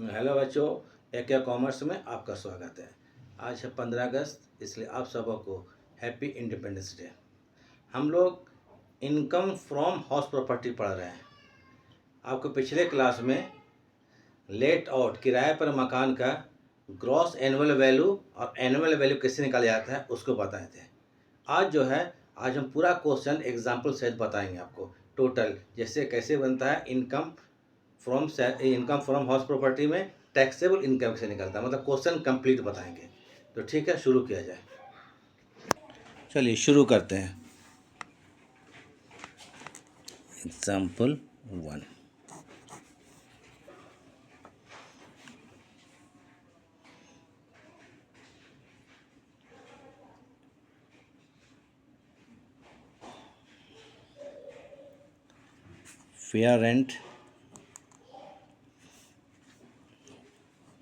Hello बच्चों, एक commerce में आपका स्वागत है। आज है 15 अगस्त, इसलिए आप सबों को हैप्पी इंडिपेंडेंस डे। हम लोग इनकम फ्रॉम हाउस प्रॉपर्टी पढ़ रहे हैं। आपको पिछले क्लास में लेट आउट किराए पर मकान का ग्रॉस एनुअल वैल्यू और एनुअल वैल्यू कैसे निकाला जाता है उसको बताए थे। आज हम पूरा क्वेश्चन एग्जाम्पल सहित बताएंगे आपको। टोटल जैसे कैसे बनता है इनकम फ्रॉम हाउस प्रॉपर्टी में टैक्सेबल इनकम से निकलता है, मतलब क्वेश्चन कंप्लीट बताएंगे। तो ठीक है, शुरू किया जाए। चलिए शुरू करते हैं। एग्जाम्पल 1। फेयर रेंट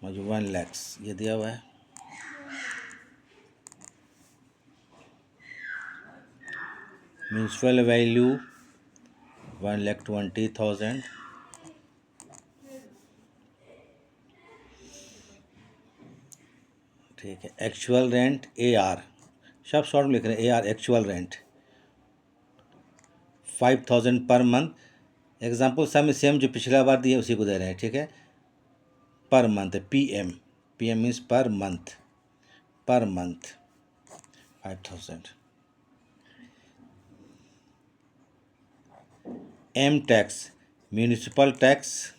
1 लाख ये दिया हुआ है। Municipal value 1,20,000। ठीक है। एक्चुअल रेंट AR, सब शॉर्ट में लिख रहे हैं। AR actual rent 5,000 per month. Example same जो पिछला बार दिए उसी को दे रहे हैं। ठीक है। Per month PM means per month 5,000। M tax municipal tax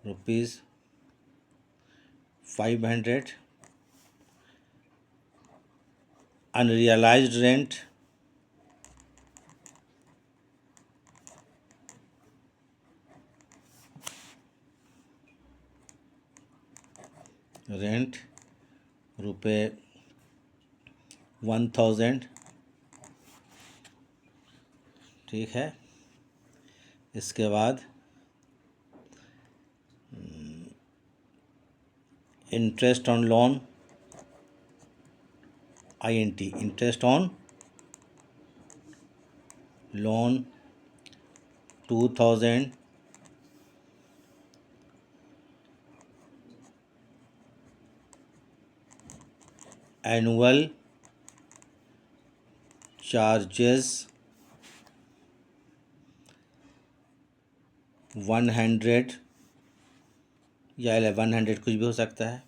₹500। Unrealised rent ₹1,000। ठीक है। इसके बाद interest on loan INT interest on loan 2,000। Annual charges 100 या 1,100 कुछ भी हो सकता है।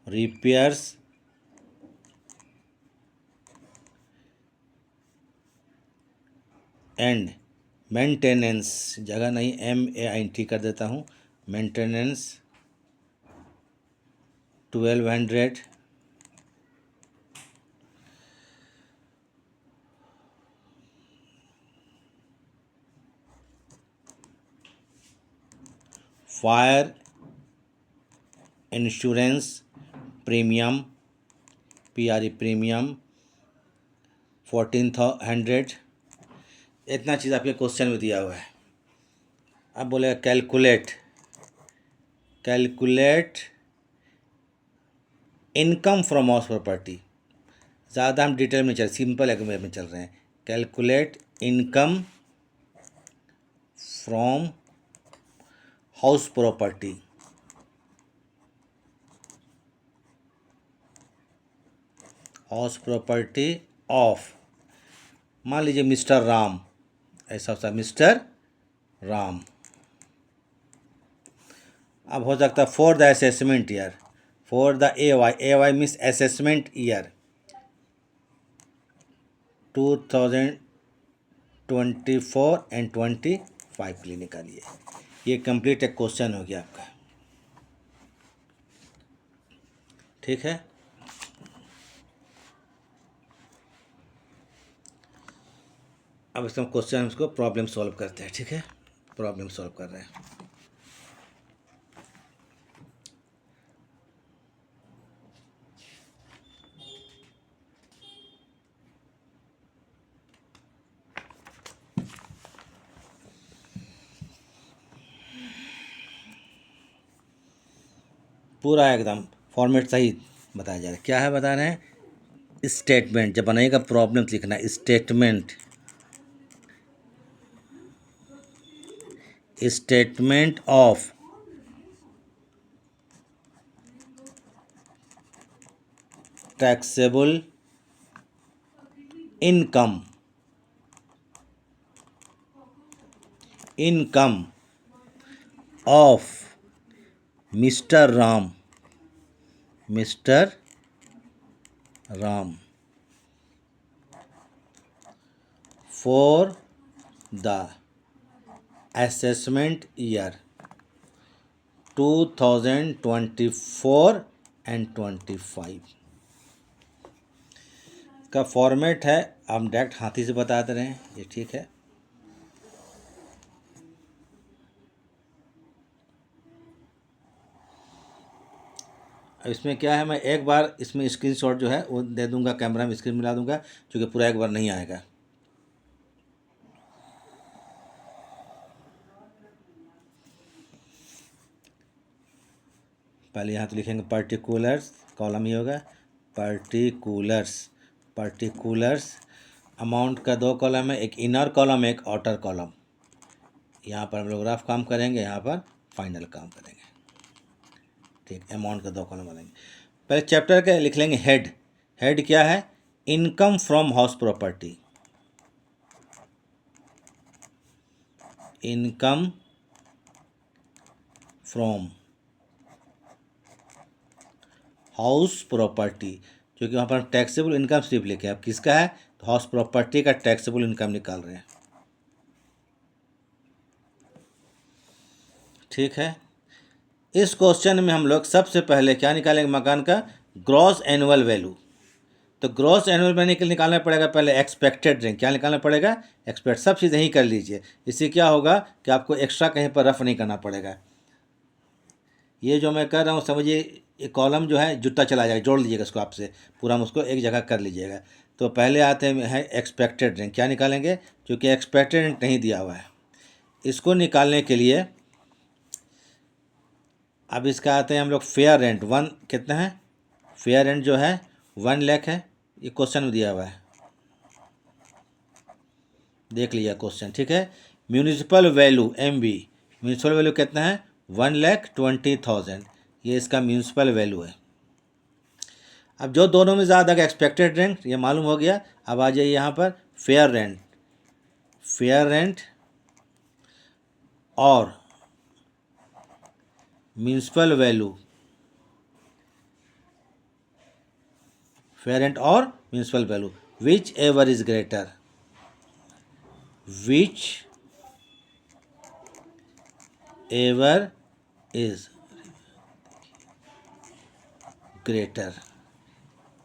रिपेयर्स एंड मेंटेनेंस, जगह नहीं MAINT कर देता हूँ। Maintenance 1,200। Fire insurance premium PRE premium 1,400। इतना चीज़ आपके क्वेश्चन में दिया हुआ है। अब बोलेगा calculate income from house property. ज़्यादा हम डिटेल में सिंपल वे में चल रहे हैं। Calculate income from house property. House property of, मान लीजिए मिस्टर राम, ऐसा होता है मिस्टर राम। अब हो सकता है for the assessment year, for the AY means assessment year 2024 and 25 के लिए निकालिए। ये कंप्लीट एक क्वेश्चन हो गया आपका। ठीक है। अब इसका क्वेश्चन इसको प्रॉब्लम सॉल्व करते हैं। ठीक है, प्रॉब्लम सॉल्व कर रहे हैं। पूरा एकदम फॉर्मेट सही बताया जा रहा है। क्या है बता रहे हैं? स्टेटमेंट जब बनाइएगा प्रॉब्लम लिखना है। Statement statement of taxable income of mister Ram for the assessment year 2024 and 25 का फॉर्मेट है। हम डायरेक्ट हाथी से बता दे रहे हैं, ये ठीक है। अब इसमें क्या है, मैं एक बार इसमें स्क्रीनशॉट जो है वो दे दूंगा, कैमरा में स्क्रीन मिला दूंगा, क्योंकि पूरा एक बार नहीं आएगा। पहले यहाँ तो लिखेंगे पर्टिकुलर्स, कॉलम ही होगा पर्टिकुलर्स। अमाउंट का 2 कॉलम है, एक इनर कॉलम एक आउटर कॉलम। यहाँ पर हम लोग रफ काम करेंगे, यहाँ पर फाइनल काम करेंगे, ठीक। अमाउंट का 2 कॉलम बनेंगे। पहले चैप्टर के लिख लेंगे हेड क्या है, income from house property. Income from house property, क्योंकि वहाँ पर टैक्सेबल इनकम सिर्फ लिखे, अब किसका है तो हाउस प्रॉपर्टी का टैक्सेबल इनकम निकाल रहे हैं, ठीक है। इस क्वेश्चन में हम लोग सबसे पहले क्या निकालेंगे, मकान का ग्रॉस एनुअल वैल्यू। तो ग्रॉस एनुअल वैल्यू निकालना पड़ेगा, पहले एक्सपेक्टेड रेंट क्या निकालना पड़ेगा, एक्सपेक्ट। सब चीज़ यहीं कर लीजिए, इससे क्या होगा कि आपको एक्स्ट्रा कहीं पर रफ नहीं करना पड़ेगा। ये जो मैं कर रहा हूँ समझिए, ये कॉलम जो है जुटता चला जाएगा, जोड़ लीजिएगा इसको आपसे, पूरा हम उसको एक जगह कर लीजिएगा। तो पहले आते हैं एक्सपेक्टेड रेंट, क्या निकालेंगे, क्योंकि एक्सपेक्टेड रेंट नहीं दिया हुआ है। इसको निकालने के लिए अब इसका आते हैं हम लोग फेयर रेंट। कितना है फेयर रेंट जो है 1 लाख है, ये क्वेश्चन में दिया हुआ है, देख लीजिए क्वेश्चन, ठीक है। म्यूनिसिपल वैल्यू म्यूनिसिपल वैल्यू कितना है 1,20,000, ये इसका म्यूनिसिपल वैल्यू है। अब जो दोनों में ज़्यादा एक्सपेक्टेड रेंट ये मालूम हो गया। अब आ जाइए यहाँ पर फेयर रेंट और म्यूनिसिपल वैल्यू, फेयर रेंट और municipal value, which ever is greater,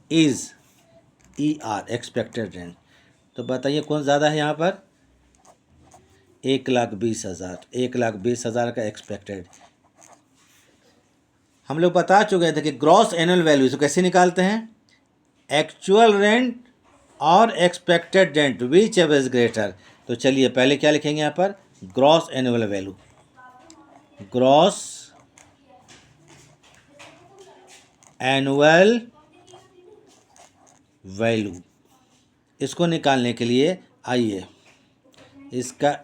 is ER expected rent. तो बताइए कौन ज़्यादा है यहाँ पर, 1,20,000 का एक्सपेक्टेड। हम लोग बता चुके थे कि ग्रॉस एनुअल वैल्यू इसको कैसे निकालते हैं, एक्चुअल रेंट और expected rent which ever is greater. तो चलिए पहले क्या लिखेंगे यहाँ पर, gross annual value, gross annual value. इसको निकालने के लिए आइए, इसका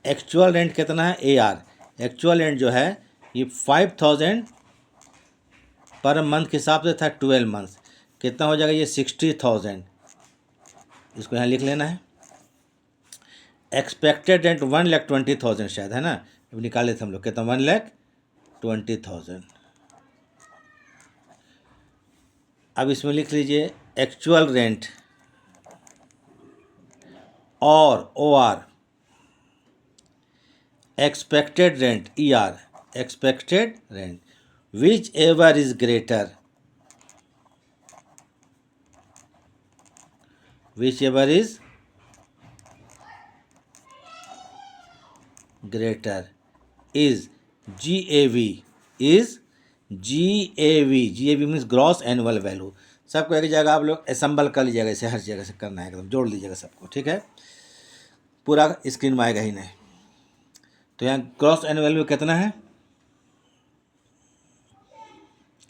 एक्चुअल रेंट कितना है AR, एक्चुअल रेंट जो है ये 5,000 पर मंथ के हिसाब से था, 12 मंथ कितना हो जाएगा, ये 60,000, इसको यहाँ लिख लेना है। एक्सपेक्टेड रेंट 1,20,000 शायद है ना, अब निकाले थे हम लोग कितना, 1,20,000। अब इसमें लिख लीजिए एक्चुअल रेंट और OR, expected rent ER, expected rent, which ever is greater, is GAV means gross annual value. सबको एक जगह आप लोग असम्बल कर लीजिएगा, इसे हर जगह से करना है, एकदम जोड़ लीजिएगा सबको, ठीक है। पूरा स्क्रीन में आएगा ही नहीं। तो यहाँ ग्रॉस एनुअल वैल्यू कितना है,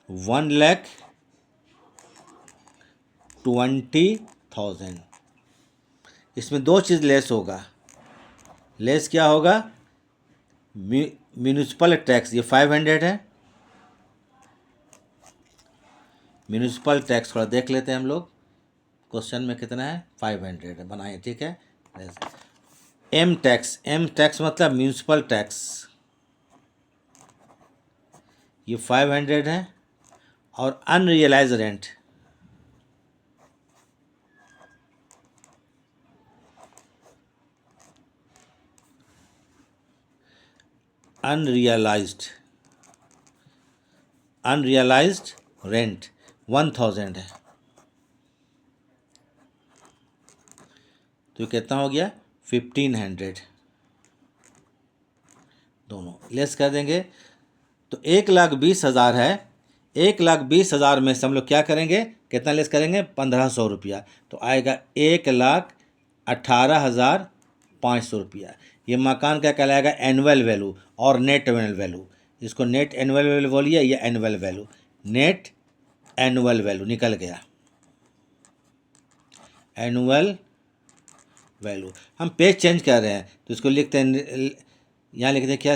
1,20,000। इसमें 2 चीज़ लेस होगा, लेस क्या होगा, म्यूनिसिपल टैक्स ये 500 है। म्यूनिसिपल टैक्स थोड़ा देख लेते हैं हम लोग, क्वेश्चन में कितना है, 500 है, बनाए, ठीक है। एम टैक्स मतलब म्यूनिसिपल टैक्स, ये 500 है। और अनरियलाइज रेंट, अनरियलाइज्ड रेंट 1000 है। तो कितना हो गया, 1500, दोनों लेस कर देंगे। तो 1,20,000 है, 1,20,000 में से हम लोग क्या करेंगे, कितना लेस करेंगे, 1500 रुपया, तो आएगा 1,18,500 रुपया। ये मकान क्या कहलाएगा, एनुअल वैल्यू और नेट एनुअल वैल्यू। इसको नेट एनुअल वैल्यू बोलिए या annual value, net annual value निकल गया, एनुअल वैल्यू। हम पेज चेंज कर रहे हैं तो इसको लिखते हैं, यहाँ लिखते हैं क्या,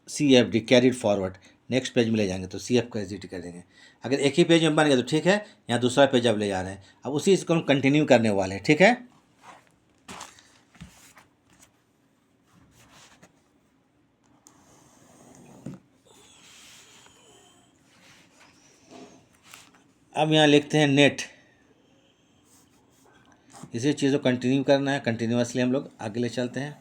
CFD carried forward, next page में ले जाएंगे तो CF का एग्जिट कर देंगे। अगर एक ही पेज में बन गया तो ठीक है, यहाँ दूसरा पेज अब ले जा रहे हैं, अब उसी इसको हम कंटिन्यू करने वाले हैं, ठीक है। अब यहाँ लिखते हैं नेट, इसी चीज़ को कंटिन्यू करना है, कंटिन्यूअसली हम लोग आगे ले चलते हैं।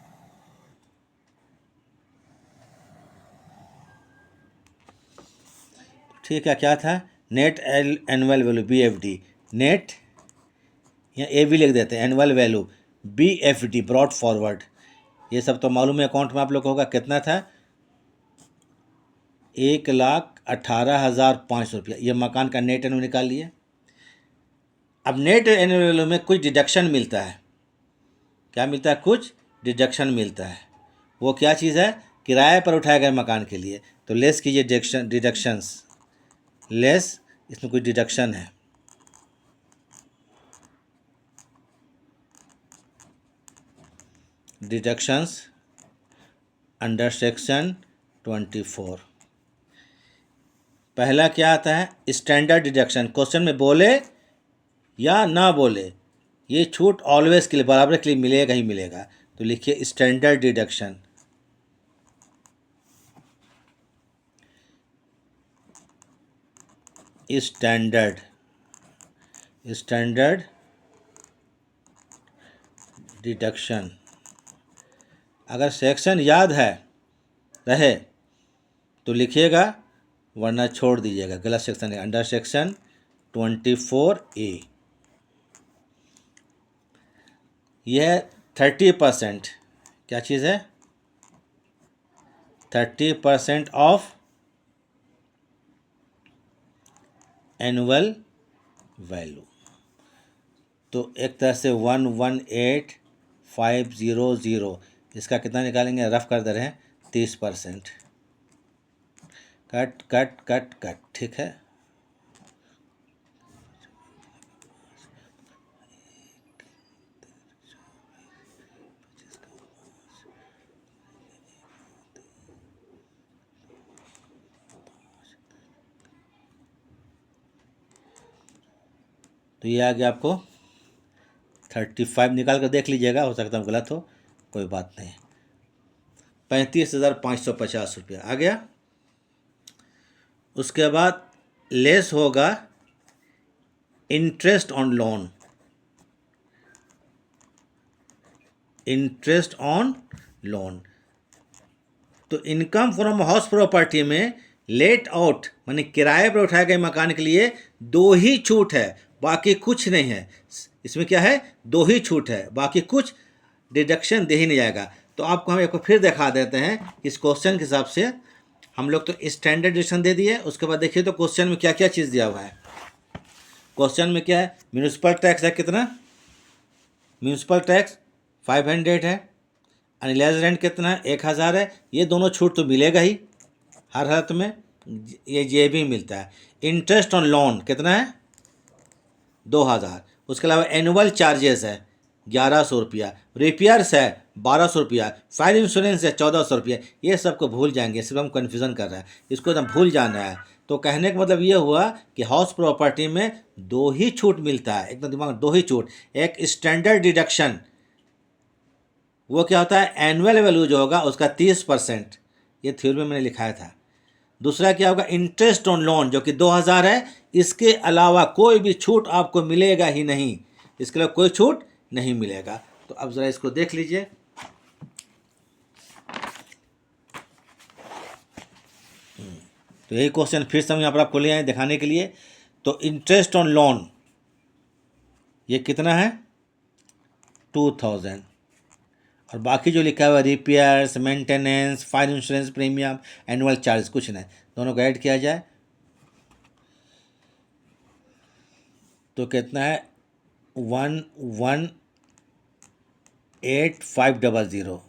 ठीक है, क्या था, net annual value BFD, net, यहाँ AB लिख देते हैं, annual value BFD brought forward. ये सब तो मालूम है, अकाउंट में आप लोग को होगा, कितना था, 1,18,500 रुपया। ये मकान का नेट एनुअल निकाल लिए। अब नेट एनुअल वैल्यू में कुछ डिडक्शन मिलता है, क्या मिलता है, कुछ डिडक्शन मिलता है। वो क्या चीज़ है, किराए पर उठाए गए मकान के लिए, तो लेस कीजिए डिडक्शंस, लेस, इसमें कुछ डिडक्शन है, डिडक्शंस अंडर सेक्शन 24। पहला क्या आता है, स्टैंडर्ड डिडक्शन, क्वेश्चन में बोले या ना बोले, ये छूट ऑलवेज के लिए, बराबर के लिए मिलेगा ही मिलेगा। तो लिखिए स्टैंडर्ड डिडक्शन, स्टैंडर्ड डिडक्शन। अगर सेक्शन याद है रहे तो लिखिएगा, वरना छोड़ दीजिएगा, गलत सेक्शन है, अंडर सेक्शन 24A। यह 30%, क्या चीज़ है, 30% ऑफ एनुअल वैल्यू। तो एक तरह से 118,500, इसका कितना निकालेंगे, रफ कर दे रहे हैं, 30%, कट कट कट कट, ठीक है। तो ये आ गया आपको 35, निकाल कर देख लीजिएगा, हो सकता है गलत हो, कोई बात नहीं। 35,550 रुपया आ गया। उसके बाद लेस होगा interest on loan, interest on loan. तो इनकम फ्रॉम हाउस प्रॉपर्टी में लेट आउट माने किराए पर उठाए गए मकान के लिए दो ही छूट है, बाकी कुछ नहीं है। इसमें क्या है, दो ही छूट है, बाकी कुछ डिडक्शन दे ही नहीं जाएगा। तो आपको हम एक बार फिर दिखा देते हैं, इस क्वेश्चन के हिसाब से हम लोग तो स्टैंडर्ड डिडक्शन दे दिए। उसके बाद देखिए तो क्वेश्चन में क्या क्या चीज़ दिया हुआ है। क्वेश्चन में क्या है, म्यूनिसिपल टैक्स है कितना, म्यूनिसिपल टैक्स 500 है, अनरियलाइज्ड रेंट कितना है, 1,000 है। ये दोनों छूट तो मिलेगा ही हर हालत में, ये भी मिलता है। इंटरेस्ट ऑन लोन कितना है, 2,000। उसके अलावा एनुअल चार्जेस है 1,100 रुपया, रिपेयर्स है 1200 रुपया, फायर इंश्योरेंस है 1400 रुपया। ये सबको भूल जाएंगे, सिर्फ हम कन्फ्यूज़न कर रहा है, इसको एकदम भूल जाना है। तो कहने का मतलब ये हुआ कि हाउस प्रॉपर्टी में दो ही छूट मिलता है, एकदम दिमाग में दो ही छूट। एक स्टैंडर्ड डिडक्शन, वो क्या होता है, एनुअल वैल्यू जो होगा उसका 30%, ये थ्योरी में मैंने लिखाया था। दूसरा क्या होगा, इंटरेस्ट ऑन लोन जो कि 2000 है, इसके अलावा कोई भी छूट आपको मिलेगा ही नहीं, इसके अलावा कोई छूट नहीं मिलेगा। तो अब ज़रा इसको देख लीजिए। तो यही क्वेश्चन फिर से हम यहाँ पर आपको ले आए दिखाने के लिए। तो इंटरेस्ट ऑन लोन ये कितना है, 2000, और बाकी जो लिखा हुआ है repairs, maintenance, fire insurance premium, annual charge, कुछ नहीं, दोनों को ऐड किया जाए तो कितना है, 118,500,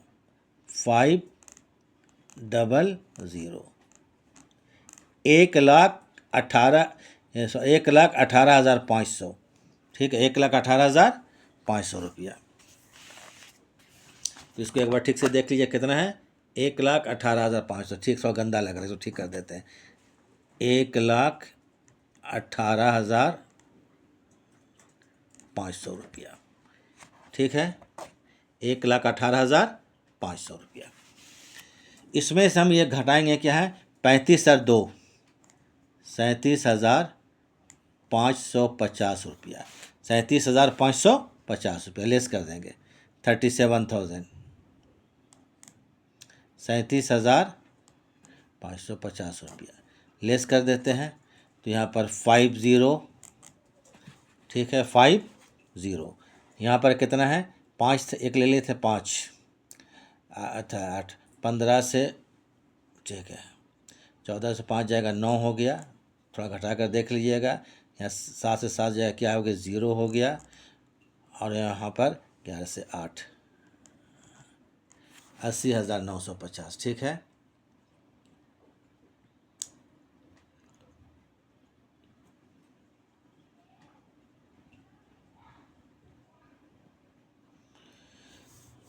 500, 1,18,500, ठीक है, 1,18,500 रुपया। तो इसको एक बार ठीक से देख लीजिए कितना है, 1,18,500, ठीक, सौ गंदा लग रहा है, इसको ठीक कर देते हैं, 1,18,500 रुपया, ठीक है, 1,18,500 रुपया। इसमें से हम ये घटाएंगे क्या है, 35,2, 37,550 रुपया, 37,550 रुपया लेस कर देंगे, 37,000, 37,550 रुपया लेस कर देते हैं। तो यहाँ पर 50, ठीक है, 50, यहाँ पर कितना है, 5 एक ले लिए थे, 5, अच्छा 8, 15 से, ठीक है, 14 से 5 जाएगा 9 हो गया, थोड़ा घटा कर देख लीजिएगा, यहाँ 7 से 7 जाएगा क्या हो गया, 0 हो गया, और यहाँ पर 11 से 8, 80,950, ठीक है।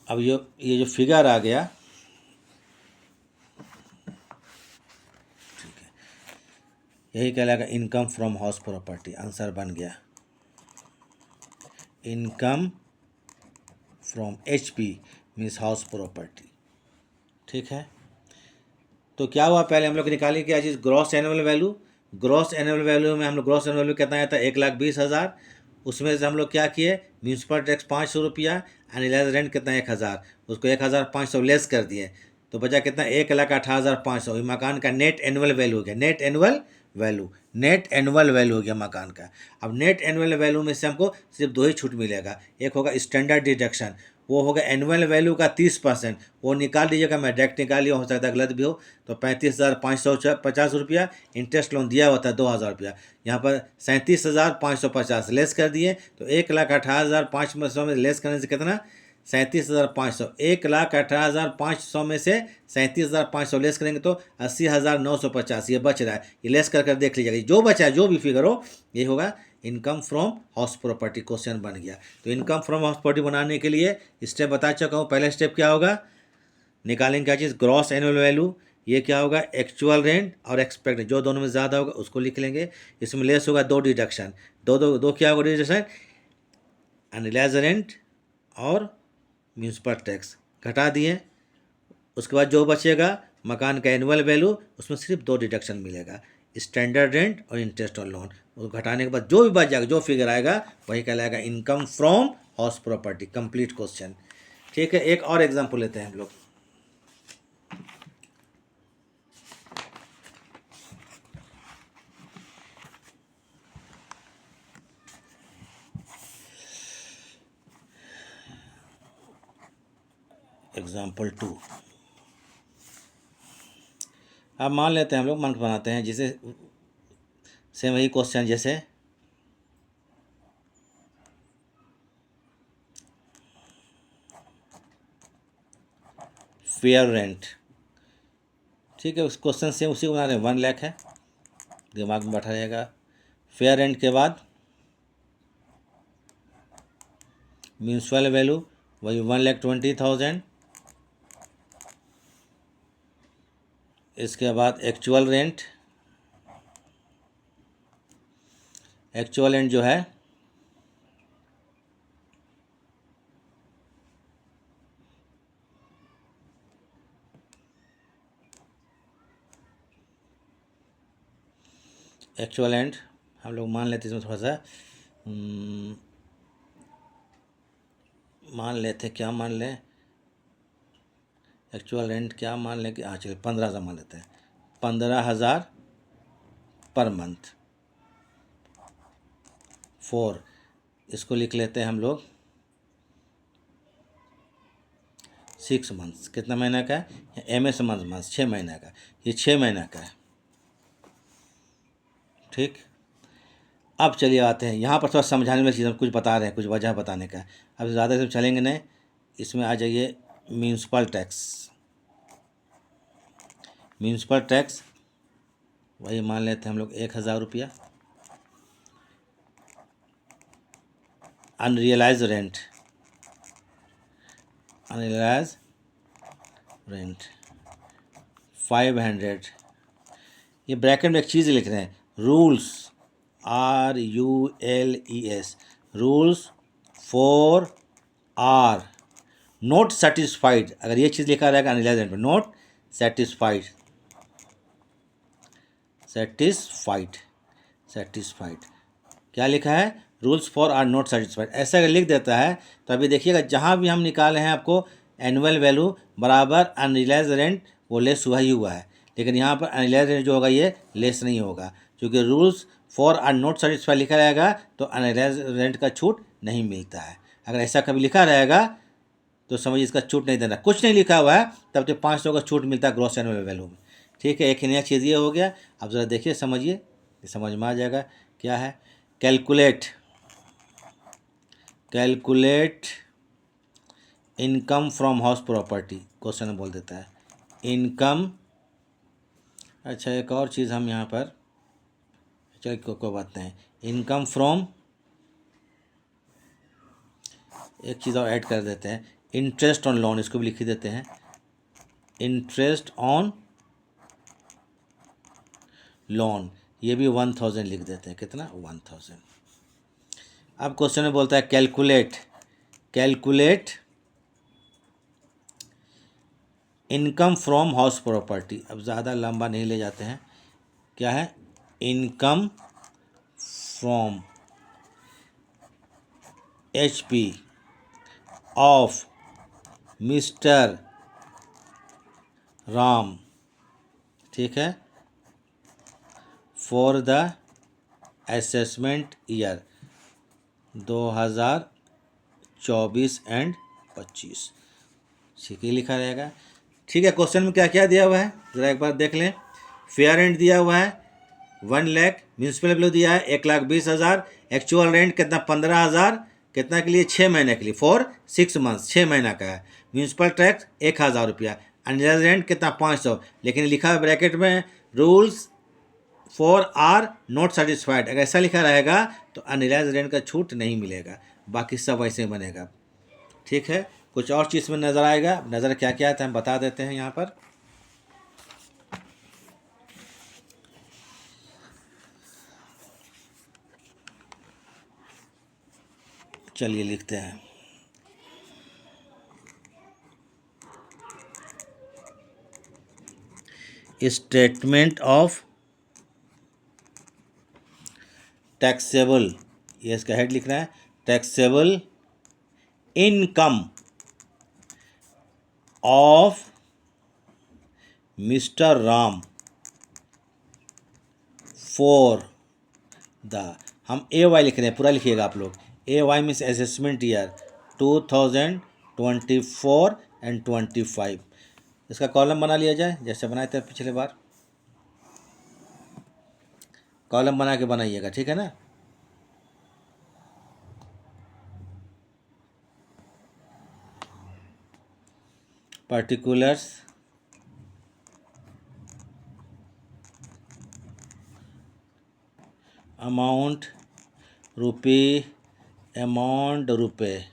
अब ये जो फिगर आ गया, ठीक है, यही कहलाएगा income from house property, answer बन गया, income from HP means house property, ठीक है। तो क्या हुआ, पहले हम लोग निकाली क्या चीज़, gross annual value. Gross annual value में हम लोग ग्रॉस एनुअल वैल्यू कितना आता है, 1,20,000। उसमें से हम लोग क्या किए, म्यूनसिपल टैक्स 500 रुपया, एनालाइज रेंट कितना 1,000, उसको 1,500 लेस कर दिए, तो बचा कितना, 1,18,500। मकान का नेट एनुअल वैल्यू हो गया, net annual value, net annual value हो गया मकान का। अब नेट एनुअल वैल्यू में से हमको सिर्फ दो ही छूट मिलेगा, एक होगा स्टैंडर्ड डिडक्शन, वो होगा एनुअल वैल्यू का 30%, वो निकाल दीजिएगा, मैं डायरेक्ट निकालिए, हो सकता है गलत भी हो। तो 35,550 रुपया, इंटरेस्ट लोन दिया हुआ था 2,000 रुपया, यहाँ पर 37,550 लेस कर दिए, तो 1,18,500 में लेस करने से कितना, 37,500, 1,18,500 में से 37,500 लेस करेंगे तो 80,950 ये बच रहा है, ये लेस कर देख लीजिएगा, जो बचा है जो भी फिगर हो ये होगा income from house property, question बन गया। तो इनकम फ्रॉम हाउस प्रॉपर्टी बनाने के लिए स्टेप बता चुका हूँ। पहला स्टेप क्या होगा, निकालेंगे क्या चीज़, ग्रॉस एनुअल वैल्यू, ये क्या होगा, एक्चुअल रेंट और एक्सपेक्ट, जो दोनों में ज़्यादा होगा उसको लिख लेंगे, इसमें लेस होगा दो डिडक्शन, दो क्या होगा डिडक्शन, एनालाइज रेंट और म्यूनसिपल टैक्स घटा दिए, उसके बाद जो बचेगा मकान का एनुअल वैल्यू, उसमें सिर्फ दो डिडक्शन मिलेगा, स्टैंडर्ड रेंट और इंटरेस्ट ऑन लोन, वो घटाने के बाद जो भी बच जाएगा, जो फिगर आएगा वही कहलाएगा income from house property, complete question, ठीक है। एक और एग्जांपल लेते हैं हम लोग, एग्जाम्पल 2। अब मान लेते हैं हम लोग, मन बनाते हैं, जिसे सेम वही क्वेश्चन, जैसे फेयर रेंट, ठीक है, उस क्वेश्चन सेम उसी को बना रहे हैं, 1 लाख है, दिमाग में बैठा रहेगा। फेयर रेंट के बाद म्यूनसिपल वैल्यू वही 1,20,000, इसके बाद एक्चुअल रेंट जो है एक्चुअल रेंट हम लोग मान लेते हैं, इसमें थोड़ा सा मान लेते, क्या मान लें, एक्चुअल रेंट क्या मान लें कि हाँ चलिए 15,000 मान लेते हैं, 15,000 पर मंथ 4, इसको लिख लेते हैं हम लोग 6 मंथ्स। कितना महीना का है, MS मंथ 6 महीने का, ये 6 महीने का है। ठीक, अब चलिए आते हैं यहाँ पर थोड़ा समझाने वाली चीज़, हम कुछ बता रहे हैं, कुछ वजह बताने का। अब ज़्यादा से चलेंगे नहीं, इसमें आ जाइए म्यूनसिपल टैक्स। म्यूनसिपल टैक्स वही मान लेते हैं हम लोग 1,000 रुपया। Unrealised rent 500। ये ब्रैकेट में एक चीज़ लिख रहे हैं, rules RULES, rules four are not satisfied. अगर ये चीज़ लिखा रहेगा अनरियलाइज रेंट में, नॉट सेटिस्फाइड, क्या लिखा है, rules four are not satisfied. ऐसा अगर लिख देता है तो अभी देखिएगा जहाँ भी हम निकाले हैं आपको एनुअल वैल्यू बराबर अनरियलाइज रेंट वो लेस हुआ ही हुआ है, लेकिन यहाँ पर अनरियलाइज रेंट जो होगा ये लेस नहीं होगा, क्योंकि rules four are not satisfied लिखा रहेगा तो अनरियलाइज रेंट का छूट नहीं मिलता है। अगर ऐसा कभी लिखा रहेगा तो समझिए इसका छूट नहीं देना, कुछ नहीं लिखा हुआ है तब तो 500 का छूट मिलता है ग्रॉस एनुअल वैल्यू में। ठीक है, एक नया चीज़ ये हो गया। अब ज़रा देखिए, समझिए, समझ में आ जाएगा क्या है। Calculate income from house property, question बोल देता है इनकम। अच्छा, एक और चीज़ हम यहाँ पर, चलिए कोई बात नहीं, इनकम फ्रॉम, एक चीज़ और ऐड कर देते हैं, इंटरेस्ट ऑन लोन, इसको भी लिख देते हैं इंटरेस्ट ऑन लोन, ये भी 1,000 लिख देते हैं। कितना, 1,000। अब क्वेश्चन में बोलता है calculate income from house property. अब ज़्यादा लंबा नहीं ले जाते हैं, क्या है, income from HP of mister Ram, ठीक है, for the assessment year 2024 and 25, ठीक ही लिखा रहेगा। ठीक है, क्वेश्चन में क्या क्या दिया हुआ है ज़रा एक बार देख लें। फेयर रेंट दिया हुआ है 1 लाख, म्यूनसिपल वैल्यू दिया है 1,20,000, एक्चुअल रेंट कितना 15,000, कितना के लिए, 6 महीने के लिए, फॉर 6 मंथ्स, 6 महीना का है। म्यूनसिपल टैक्स 1,000 रुपया, अनरियलाइज रेंट कितना 500, लेकिन लिखा है ब्रैकेट में rules four are not satisfied. अगर ऐसा लिखा रहेगा तो अनरियलाइज रेंट का छूट नहीं मिलेगा, बाकी सब वैसे बनेगा। ठीक है, कुछ और चीज़ में नज़र आएगा, नज़र क्या क्या आता है हम बता देते हैं यहाँ पर। चलिए लिखते हैं, स्टेटमेंट ऑफ टैक्सेबल, ये इसका हेड लिख रहा है, taxable income of mister Ram for the, हम AY लिख रहे हैं, पूरा लिखिएगा आप लोग, AY means assessment year 2024 and 25। इसका कॉलम बना लिया जाए जैसे बनाए थे पिछले बार, कॉलम बना के बनाइएगा, ठीक है ना। पर्टिकुलर्स अमाउंट रुपये,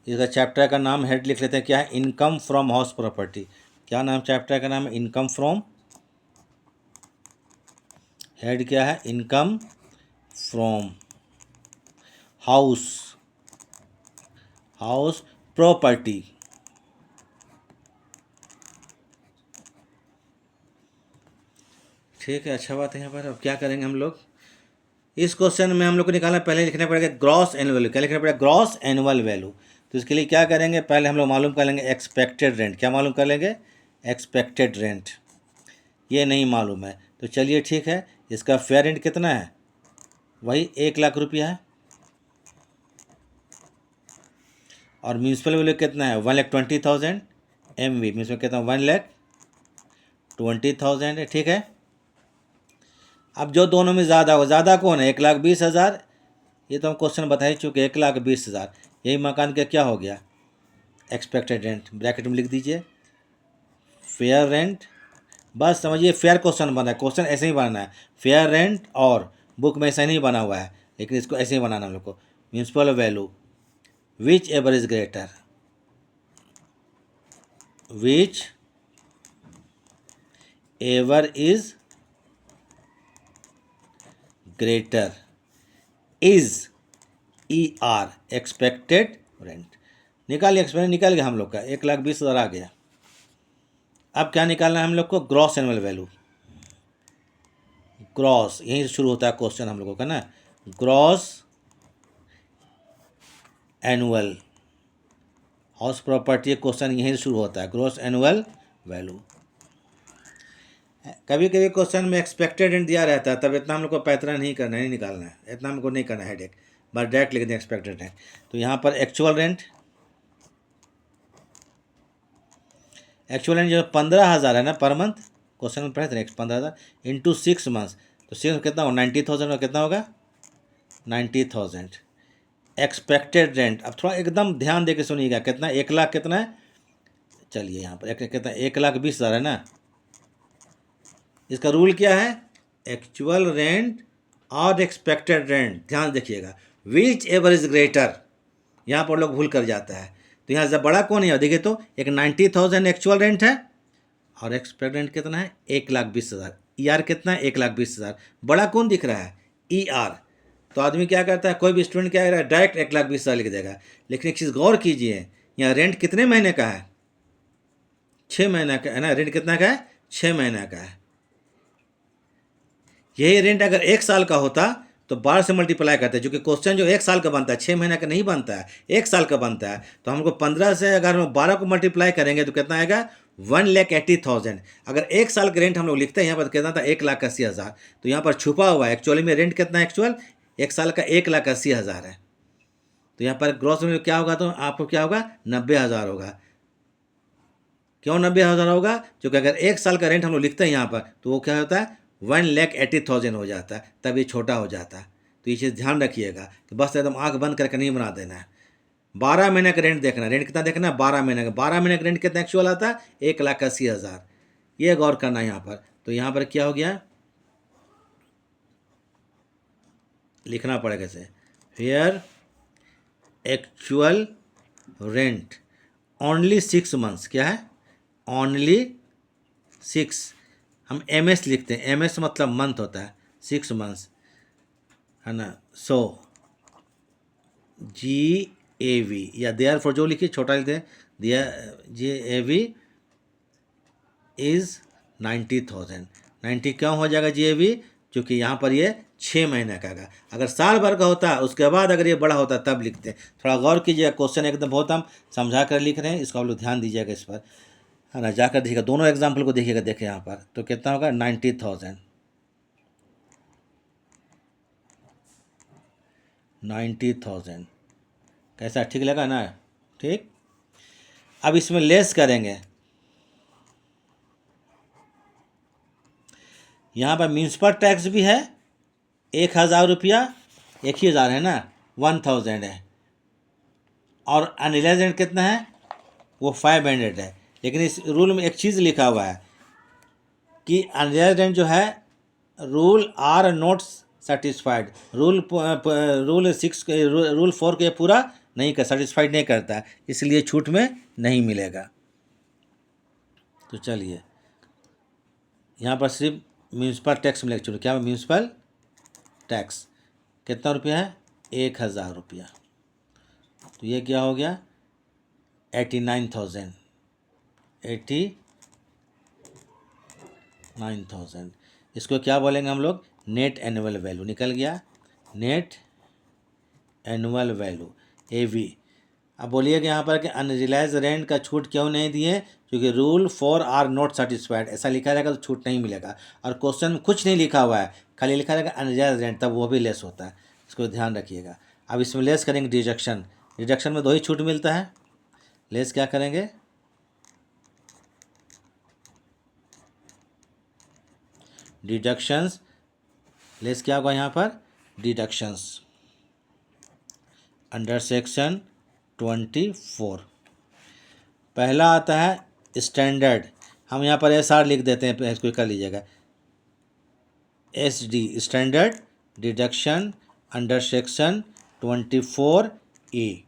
इसका चैप्टर का नाम हेड लिख लेते हैं, क्या है, इनकम फ्रॉम हाउस प्रॉपर्टी। क्या नाम चैप्टर का नाम है, इनकम फ्रॉम हेड क्या है, इनकम फ्रॉम हाउस प्रॉपर्टी। ठीक है, अच्छा बात है। यहाँ पर अब क्या करेंगे हम लोग, इस क्वेश्चन में हम लोग को निकालना, पहले लिखना पड़ेगा ग्रॉस एनुअल वैल्यू। क्या लिखना पड़ेगा, ग्रॉस एनुअल वैल्यू। तो इसके लिए क्या करेंगे, पहले हम लोग मालूम कर लेंगे एक्सपेक्टेड रेंट। क्या मालूम कर लेंगे, एक्सपेक्टेड रेंट। ये नहीं मालूम है तो चलिए ठीक है, इसका फेयर रेंट कितना है, वही 1,00,000 रुपया है। और म्यूनसिपल वैल्यू कितना है, 1,20,000 MV। म्यूनसिपल कितना, 1,20,000 है। ठीक है, अब जो दोनों में ज़्यादा हो, ज़्यादा कौन है, 1,20,000। ये तो हम क्वेश्चन बता ही चुके, 1,20,000। यही मकान का क्या हो गया, एक्सपेक्टेड रेंट। ब्रैकेट में लिख दीजिए फेयर रेंट। बस समझिए, फेयर क्वेश्चन बना है, क्वेश्चन ऐसे ही बनाना है। फेयर रेंट और बुक में ऐसा नहीं बना हुआ है, लेकिन इसको ऐसे ही बनाना हम लोग को। Municipal value which ever is greater, which ever is greater is ER, expected rent. निकालिए, एक्सपेक्टेड निकल गया हम लोग का, 1,20,000 आ गया। अब क्या निकालना है हम लोग को, ग्रॉस एनुअल वैल्यू। ग्रॉस, यहीं से शुरू होता है क्वेश्चन हम लोगों का ना, gross annual house property question यहीं से शुरू होता है, ग्रॉस एनुअल वैल्यू। कभी कभी क्वेश्चन में एक्सपेक्टेड रेंट दिया रहता है, तब इतना हम लोग को पैतरा नहीं करना है, नहीं निकालना है, इतना हमको नहीं करना है हेडेक, बस डायरेक्ट लिख दें एक्सपेक्टेड रेंट। तो यहाँ पर एक्चुअल रेंट जो 15,000 है ना पर मंथ, क्वेश्चन में पढ़े थे 15,000 इंटू 6 मंथ्स, तो 6 कितना होगा, 90,000 कितना होगा, 90,000। एक्सपेक्टेड रेंट, अब थोड़ा एकदम ध्यान दे के सुनिएगा, कितना, 1,00,000 कितना है, चलिए यहाँ पर कितना, 1,20,000 है ना। इसका रूल क्या है, एक्चुअल रेंट और एक्सपेक्टेड रेंट, ध्यान देखिएगा, विच एवर इज ग्रेटर। यहाँ पर लोग भूल कर जाता है, तो यहाँ से बड़ा कौन है, देखिए तो एक 90,000 एक्चुअल रेंट है और एक्सपेक्टेड रेंट कितना है, 1,20,000। ER कितना है, 1,20,000। बड़ा कौन दिख रहा है, ER। तो आदमी क्या करता है, कोई भी स्टूडेंट क्या कर रहा है, डायरेक्ट 1,20,000 लिख देगा। लेकिन एक चीज़ गौर कीजिए, यहाँ रेंट कितने महीने का है, 6 महीने का है ना। रेंट कितना का है, 6 महीने का है। यही रेंट अगर 1 साल का होता तो 12 से मल्टीप्लाई करते हैं, जो कि क्वेश्चन जो 1 साल का बनता है, 6 महीने का नहीं बनता है, 1 साल का बनता है। तो हमको 15 से अगर हम 12 को मल्टीप्लाई करेंगे तो कितना आएगा, 1,80,000। अगर 1 साल का रेंट हम लोग लिखते हैं, यहाँ पर कितना था, 1,80,000। तो यहाँ पर छुपा हुआ है, एक्चुअली में रेंट कितना है, एक्चुअल 1 साल का 1,80,000 है। तो यहाँ पर ग्रॉस में क्या होगा, तो आपको क्या होगा, 90,000 होगा। क्यों 90,000 होगा, क्योंकि अगर 1 साल का रेंट हम लोग लिखते हैं यहाँ पर, तो वो क्या होता है, 1,80,000 हो जाता है, तब ये छोटा हो जाता है। तो ये चीज़ ध्यान रखिएगा कि बस एकदम आँख बंद करके नहीं बना देना है। 12 महीने का रेंट देखना है, रेंट कितना देखना है, 12 महीने का। 12 महीने का रेंट कितना एक्चुअल आता है, 1,80,000। ये गौर करना है यहाँ पर। तो यहाँ पर क्या हो गया, लिखना पड़ेगा इसे, here actual rent only 6 months. क्या है, ओनली 6। हम MS लिखते हैं, MS मतलब मंथ होता है, 6 मंथ्स है ना। सो GAV या देयर फॉर जो लिखिए छोटा लिखते हैं, GAV इज़ 90,000। 90 क्यों हो जाएगा GAV, क्योंकि यहाँ पर ये 6 महीने का है। अगर साल भर का होता उसके बाद अगर ये बड़ा होता तब लिखते हैं। थोड़ा गौर कीजिएगा, क्वेश्चन एकदम बहुत हम समझा कर लिख रहे हैं, इसको आप लोग ध्यान दीजिएगा इस पर, है ना। जाकर देखिएगा, दोनों एग्जाम्पल को देखिएगा, देखें यहाँ पर तो कितना होगा, 90,000। 90,000 कैसा, ठीक लगा ना, ठीक। अब इसमें लेस करेंगे, यहाँ पर म्यूनसिपल टैक्स भी है 1,000 रुपया, 1,000 है ना, 1,000 है। और अनरिलाइज्ड रेंट कितना है, वो 500 है। लेकिन इस रूल में एक चीज़ लिखा हुआ है कि अनरिलाइज्ड रेंट जो है, rule are not satisfied. Rule 4 को ये पूरा नहीं कर, सेटिस्फाइड नहीं करता है, इसलिए छूट में नहीं मिलेगा। तो चलिए यहाँ पर सिर्फ म्यूनसिपल टैक्स मिलेगा। चलो क्या म्यूनसिपल टैक्स कितना रुपया है, 1000 रुपया। तो ये क्या हो गया, 89,000, 89,000। इसको क्या बोलेंगे हम लोग, नेट एनुअल वैल्यू निकल गया, नेट एनुअल वैल्यू AV। अब बोलिएगा यहाँ पर कि अनरिलाइज रेंट का छूट क्यों नहीं दिए, क्योंकि रूल 4 आर नॉट सेटिस्फाइड, ऐसा लिखा रहेगा तो छूट नहीं मिलेगा। और क्वेश्चन में कुछ नहीं लिखा हुआ है, खाली लिखा रहेगा अनरिलाइज रेंट, तब वो भी लेस होता है, इसको ध्यान रखिएगा। अब इसमें लेस करेंगे डिडक्शन, डिडक्शन में 2 ही छूट मिलता है, लेस क्या करेंगे, डिडक्शंस, लेस क्या होगा यहाँ पर, डिडक्शंस अंडर सेक्शन 24। पहला आता है स्टैंडर्ड, हम यहाँ पर SR लिख देते हैं, इसको कर लीजिएगा, SD standard deduction under section 24A।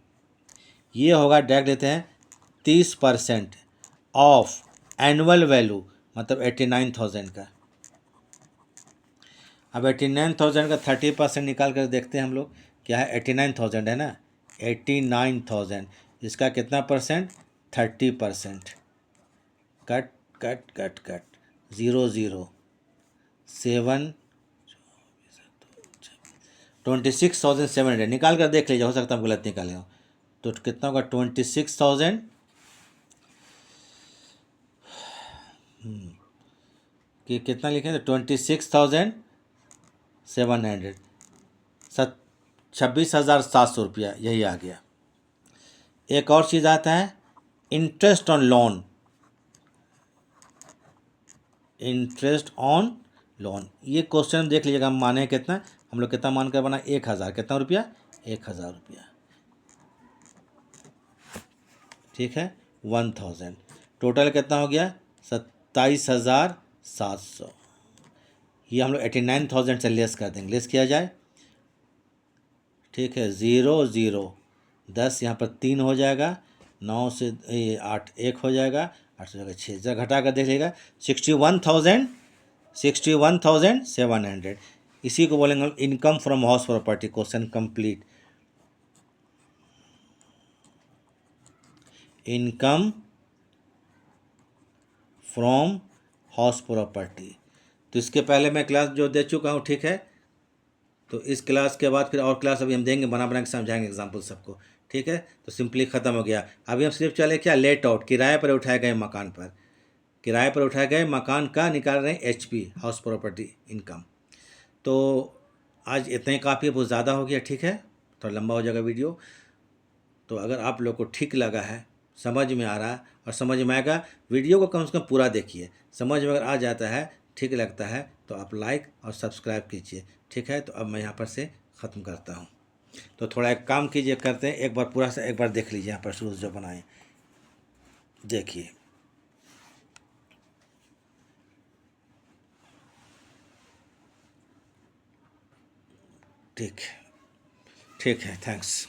ये होगा, डायरेक्ट लेते हैं 30% ऑफ एनुअल वैल्यू, मतलब 89,000 का। अब 89,000 का 30% निकाल कर देखते हैं हम लोग, क्या है, 89,000 है ना, 89,000, इसका कितना percent, 30%, cut cut cut cut, 0 0 7, 26,700 निकाल कर देख लीजिए, हो सकता है हम गलत निकाले हो। तो कितना होगा, 26,000, कि कितना लिखे थे, 26,700, 26,700 रुपया, यही आ गया। एक और चीज़ आता है interest on loan, interest on loan, ये क्वेश्चन देख लीजिएगा, हम माने कितना, हम लोग कितना मान कर बना, 1000, कितना रुपया, 1000 रुपया, ठीक है, 1000, टोटल कितना हो गया, 27,700। ये हम लोग 89,000 से लेस कर देंगे, लेस किया जाए, ठीक है, 0 0 10, यहाँ पर 3 हो जाएगा, 9 से 8 1 हो जाएगा, 8 से जगह 6 जगह घटा कर देखिएगा, 61,700। इसी को बोलेंगे income from house property. Question complete. Income from house property, तो इसके पहले मैं क्लास जो दे चुका हूँ, ठीक है, तो इस क्लास के बाद फिर और क्लास अभी हम देंगे, बना बना के समझाएंगे एग्जाम्पल सबको, ठीक है। तो सिंपली ख़त्म हो गया। अभी हम सिर्फ चले क्या, लेट आउट, किराए पर उठाए गए मकान पर, किराए पर उठाए गए मकान का निकाल रहे हैं HP, हाउस प्रॉपर्टी इनकम। तो आज इतना ही काफ़ी, बहुत ज़्यादा हो गया, ठीक है, थोड़ा लंबा हो जाएगा वीडियो। तो अगर आप लोग को ठीक लगा है, समझ में आ रहा है और समझ में आएगा, वीडियो को कम से कम पूरा देखिए, समझ में अगर आ जाता है, ठीक लगता है, तो आप लाइक और सब्सक्राइब कीजिए, ठीक है। तो अब मैं यहाँ पर से ख़त्म करता हूँ। तो थोड़ा एक काम कीजिए, करते हैं, एक बार पूरा से एक बार देख लीजिए, यहाँ पर शुरू जो बनाए देखिए, ठीक है, ठीक है, थैंक्स।